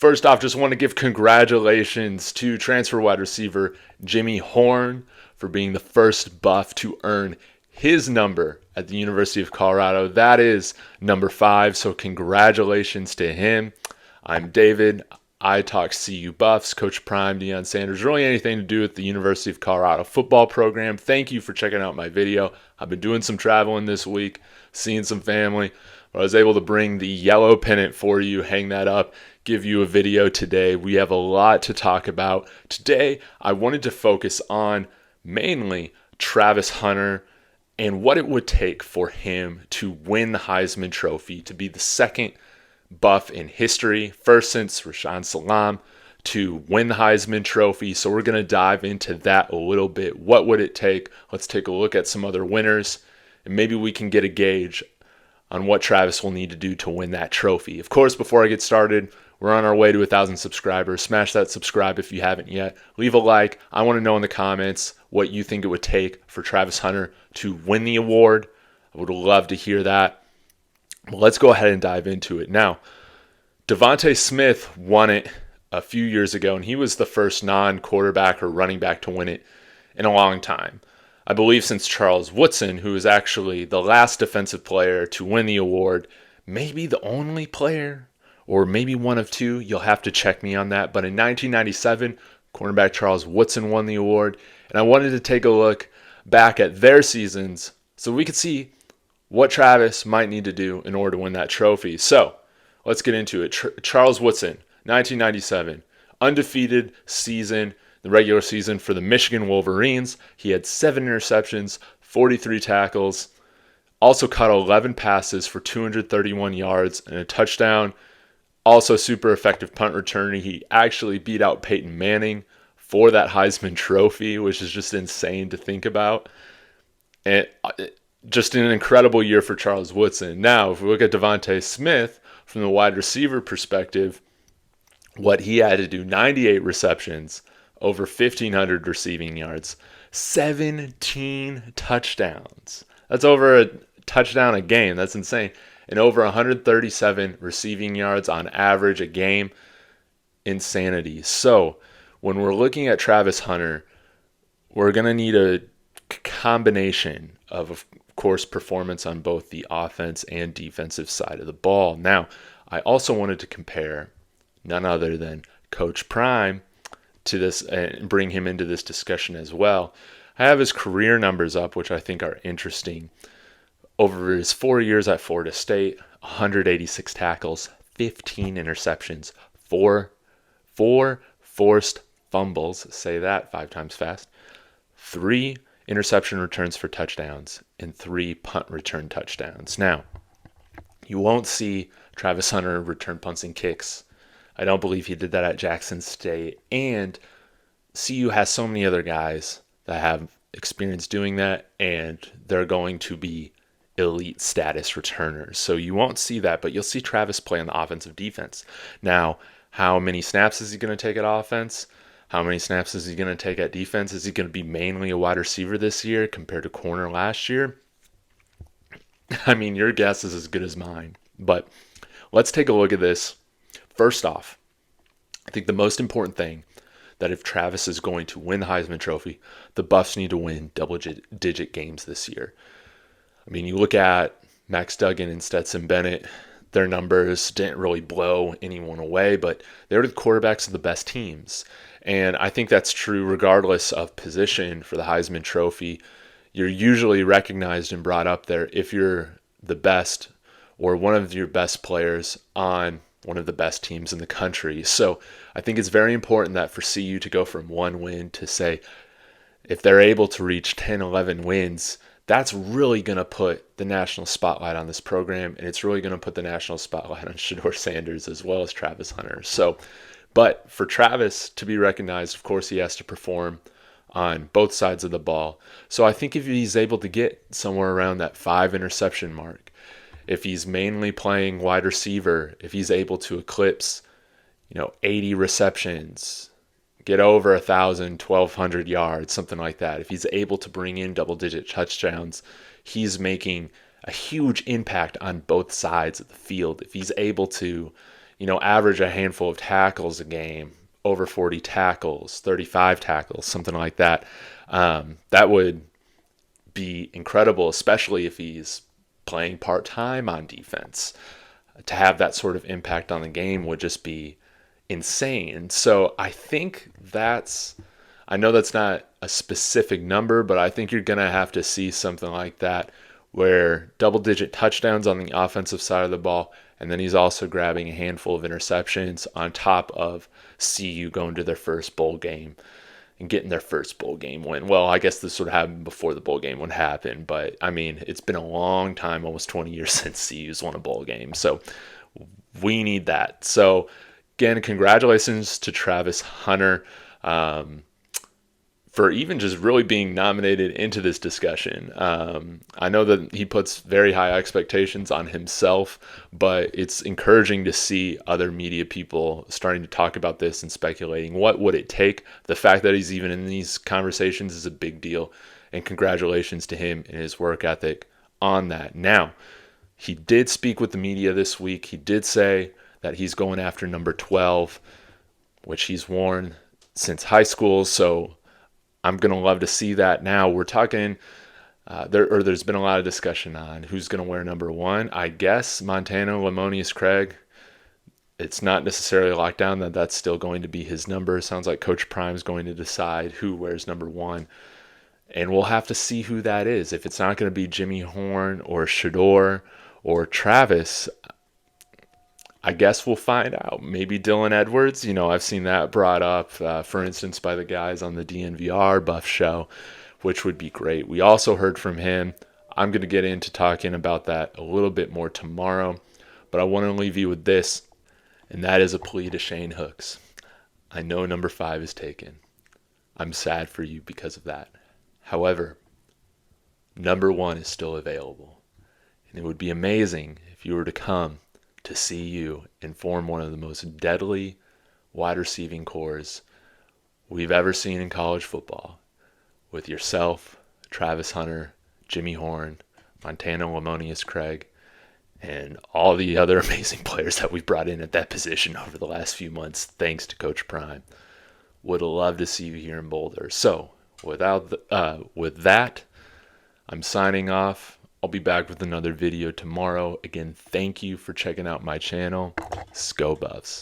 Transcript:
First off, just want to give congratulations to transfer wide receiver Jimmy Horn for being the first Buff to earn his number at the University of Colorado. That is number 5, so congratulations to him. I'm David. I talk CU Buffs, Coach Prime, Deion Sanders, really anything to do with the University of Colorado football program. Thank you for checking out my video. I've been doing some traveling this week, seeing some family. I was able to bring the yellow pennant for you, hang that up, give you a video today. We have a lot to talk about. Today, I wanted to focus on mainly Travis Hunter and what it would take for him to win the Heisman Trophy, to be the second Buff in history, first since Rashaan Salam, to win the Heisman Trophy. So we're going to dive into that a little bit. What would it take? Let's take a look at some other winners, and maybe we can get a gauge on what Travis will need to do to win that trophy. Of course, before I get started, we're on our way to 1,000 subscribers. Smash that subscribe if you haven't yet. Leave a like. I want to know in the comments what you think it would take for Travis Hunter to win the award. I would love to hear that. Well, let's go ahead and dive into it. Now, Devontae Smith won it a few years ago, and he was the first non-quarterback or running back to win it in a long time. I believe since Charles Woodson, who is actually the last defensive player to win the award, maybe the only player, or maybe one of two. You'll have to check me on that. But in 1997, cornerback Charles Woodson won the award, and I wanted to take a look back at their seasons so we could see what Travis might need to do in order to win that trophy. So let's get into it. Charles Woodson, 1997, undefeated season, the regular season for the Michigan Wolverines. He had 7 interceptions, 43 tackles, also caught 11 passes for 231 yards and a touchdown. Also super effective punt returner. He actually beat out Peyton Manning for that Heisman Trophy, which is just insane to think about. And just an incredible year for Charles Woodson. Now, if we look at Devontae Smith from the wide receiver perspective, what he had to do, 98 receptions, over 1,500 receiving yards, 17 touchdowns. That's over a touchdown a game. That's insane. And over 137 receiving yards on average a game. Insanity. So when we're looking at Travis Hunter, we're going to need a combination of course, performance on both the offense and defensive side of the ball. Now, I also wanted to compare none other than Coach Prime to this and bring him into this discussion as well. I have his career numbers up, which I think are interesting. Over his 4 years at Florida State, 186 tackles, 15 interceptions, four forced fumbles, say that 5 times fast, 3 interception returns for touchdowns, and 3 punt return touchdowns. Now, you won't see Travis Hunter return punts and kicks. I don't believe he did that at Jackson State. And CU has so many other guys that have experience doing that, and they're going to be elite status returners. So you won't see that, but you'll see Travis play on the offensive defense. Now, how many snaps is he going to take at offense? How many snaps is he going to take at defense? Is he going to be mainly a wide receiver this year compared to corner last year? I mean, your guess is as good as mine. But let's take a look at this. First off, I think the most important thing that if Travis is going to win the Heisman Trophy, the Buffs need to win double-digit games this year. I mean, you look at Max Duggan and Stetson Bennett, their numbers didn't really blow anyone away, but they were the quarterbacks of the best teams. And I think that's true regardless of position for the Heisman Trophy. You're usually recognized and brought up there if you're the best or one of your best players on one of the best teams in the country. So I think it's very important that for CU to go from 1 win to say, if they're able to reach 10, 11 wins, that's really going to put the national spotlight on this program, and it's really going to put the national spotlight on Shedeur Sanders as well as Travis Hunter. So, but for Travis to be recognized, of course, he has to perform on both sides of the ball. So I think if he's able to get somewhere around that 5 interception mark, if he's mainly playing wide receiver, if he's able to eclipse, 80 receptions, get over 1,000, 1,200 yards, something like that. If he's able to bring in double-digit touchdowns, he's making a huge impact on both sides of the field. If he's able to, average a handful of tackles a game, over 40 tackles, 35 tackles, something like that. That would be incredible, especially if he's playing part-time on defense. To have that sort of impact on the game would just be insane. So I think I know that's not a specific number, but I think you're going to have to see something like that where double-digit touchdowns on the offensive side of the ball, and then he's also grabbing a handful of interceptions on top of CU going to their first bowl game and getting their first bowl game win. Well, I guess this would happen before the bowl game would happen, but I mean, it's been a long time, almost 20 years since CU's won a bowl game, so we need that. So again, congratulations to Travis Hunter for even just really being nominated into this discussion. I know that he puts very high expectations on himself, but it's encouraging to see other media people starting to talk about this and speculating what would it take. The fact that he's even in these conversations is a big deal, and congratulations to him and his work ethic on that. Now, he did speak with the media this week. He did say that he's going after number 12, which he's worn since high school, so I'm going to love to see that. Now we're talking, there's been a lot of discussion on who's going to wear number 1. I guess Montana Lamonius Craig. It's not necessarily locked down that that's still going to be his number. It sounds like Coach Prime's going to decide who wears number 1. And we'll have to see who that is. If it's not going to be Jimmy Horn or Shedeur or Travis, I guess we'll find out. Maybe Dylan Edwards. I've seen that brought up, for instance, by the guys on the DNVR Buff Show, which would be great. We also heard from him. I'm going to get into talking about that a little bit more tomorrow, but I want to leave you with this, and that is a plea to Shane Hooks. I know number 5 is taken. I'm sad for you because of that. However, number 1 is still available, and it would be amazing if you were to come to see you and form one of the most deadly wide receiving cores we've ever seen in college football, with yourself, Travis Hunter, Jimmy Horn, Montana Lamonius Craig, and all the other amazing players that we've brought in at that position over the last few months, thanks to Coach Prime. Would love to see you here in Boulder. So, with that, I'm signing off. I'll be back with another video tomorrow. Again, thank you for checking out my channel. Go Buffs.